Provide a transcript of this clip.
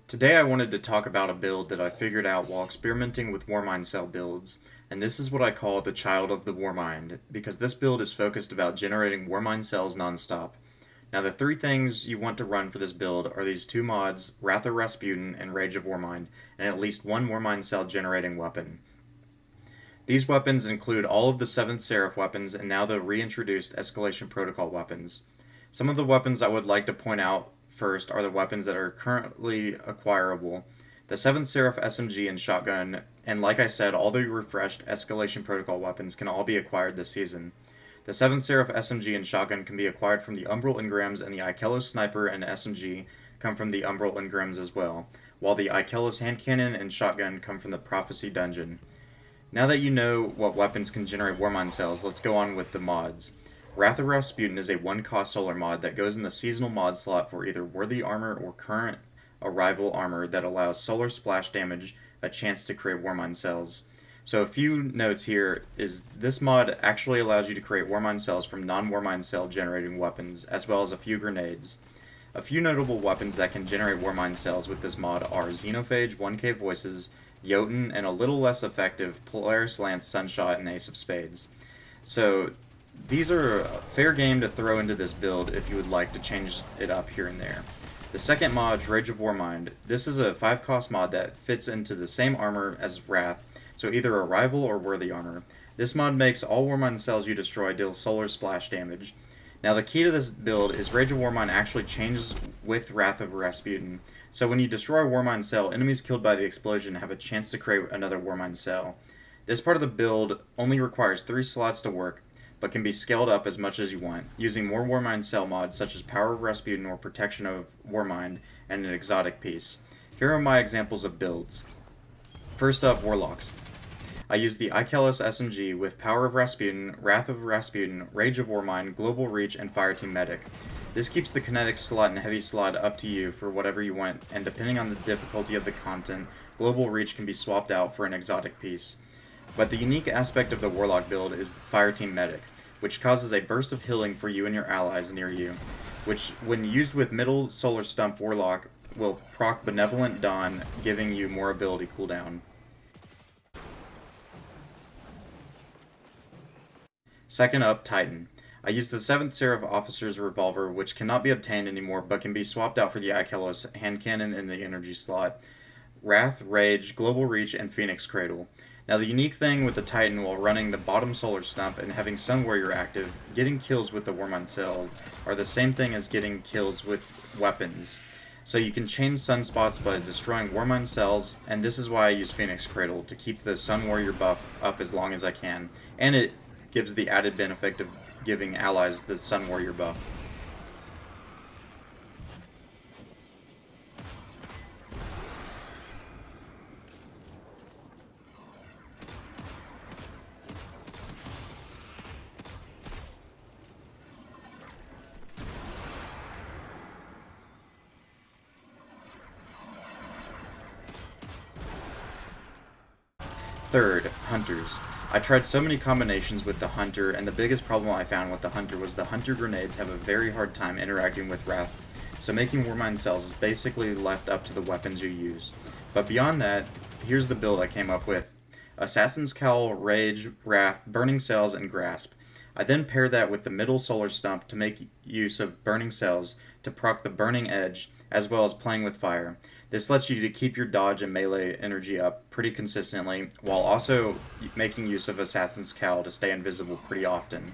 Today I wanted to talk about a build that I figured out while experimenting with Warmind cell builds, and this is what I call the child of the Warmind, because this build is focused about generating Warmind cells nonstop. Now the three things you want to run for this build are these two mods, Wrath of Rasputin and Rage of Warmind, and at least one Warmind cell generating weapon. These weapons include all of the 7th Seraph weapons and now the reintroduced Escalation Protocol weapons. Some of the weapons I would like to point out first are the weapons that are currently acquirable. The 7th Seraph SMG and shotgun, and like I said, all the refreshed Escalation Protocol weapons can all be acquired this season. The 7th Seraph SMG and shotgun can be acquired from the Umbral Engrams, and the Ikelos Sniper and SMG come from the Umbral Engrams as well, while the Ikelos Hand Cannon and shotgun come from the Prophecy Dungeon. Now that you know what weapons can generate Warmind cells, let's go on with the mods. Wrath of Rasputin is a 1-cost solar mod that goes in the seasonal mod slot for either worthy armor or current arrival armor that allows solar splash damage a chance to create Warmind cells. So a few notes here is this mod actually allows you to create Warmind cells from non-Warmind cell generating weapons, as well as a few grenades. A few notable weapons that can generate Warmind cells with this mod are Xenophage, 1K Voices, Jotun, and a little less effective Polaris Lance, Sunshot, and Ace of Spades. So these are fair game to throw into this build if you would like to change it up here and there. The second mod, Rage of Warmind. This is a 5-cost mod that fits into the same armor as Wrath, so either a rival or worthy armor. This mod makes all Warmind cells you destroy deal solar splash damage. Now the key to this build is Rage of Warmind actually changes with Wrath of Rasputin. So when you destroy a Warmind cell, enemies killed by the explosion have a chance to create another Warmind cell. This part of the build only requires 3 slots to work, but can be scaled up as much as you want, using more Warmind cell mods such as Power of Rasputin or Protection of Warmind and an exotic piece. Here are my examples of builds. First up, Warlocks. I use the Ikelos SMG with Power of Rasputin, Wrath of Rasputin, Rage of Warmind, Global Reach, and Fireteam Medic. This keeps the kinetic slot and heavy slot up to you for whatever you want, and depending on the difficulty of the content, Global Reach can be swapped out for an exotic piece. But the unique aspect of the Warlock build is the Fireteam Medic, which causes a burst of healing for you and your allies near you, which, when used with middle Solar Stump Warlock, will proc Benevolent Dawn, giving you more ability cooldown. Second up, Titan. I use the 7th Seraph Officer's Revolver, which cannot be obtained anymore, but can be swapped out for the Ikelos Hand Cannon in the energy slot, Wrath, Rage, Global Reach, and Phoenix Cradle. Now the unique thing with the Titan while running the bottom Solar Stump and having Sun Warrior active, getting kills with the Warmind cell are the same thing as getting kills with weapons. So you can change sunspots by destroying Warmind cells, and this is why I use Phoenix Cradle, to keep the Sun Warrior buff up as long as I can, and it gives the added benefit of giving allies the Sun Warrior buff. Third, Hunters. I tried so many combinations with the Hunter, and the biggest problem I found with the Hunter was the Hunter grenades have a very hard time interacting with Wrath, so making Warmind cells is basically left up to the weapons you use. But beyond that, here's the build I came up with. Assassin's Cowl, Rage, Wrath, Burning Cells, and Grasp. I then paired that with the middle Solar Stump to make use of Burning Cells to proc the Burning Edge, as well as playing with fire. This lets you to keep your dodge and melee energy up pretty consistently, while also making use of Assassin's Cowl to stay invisible pretty often.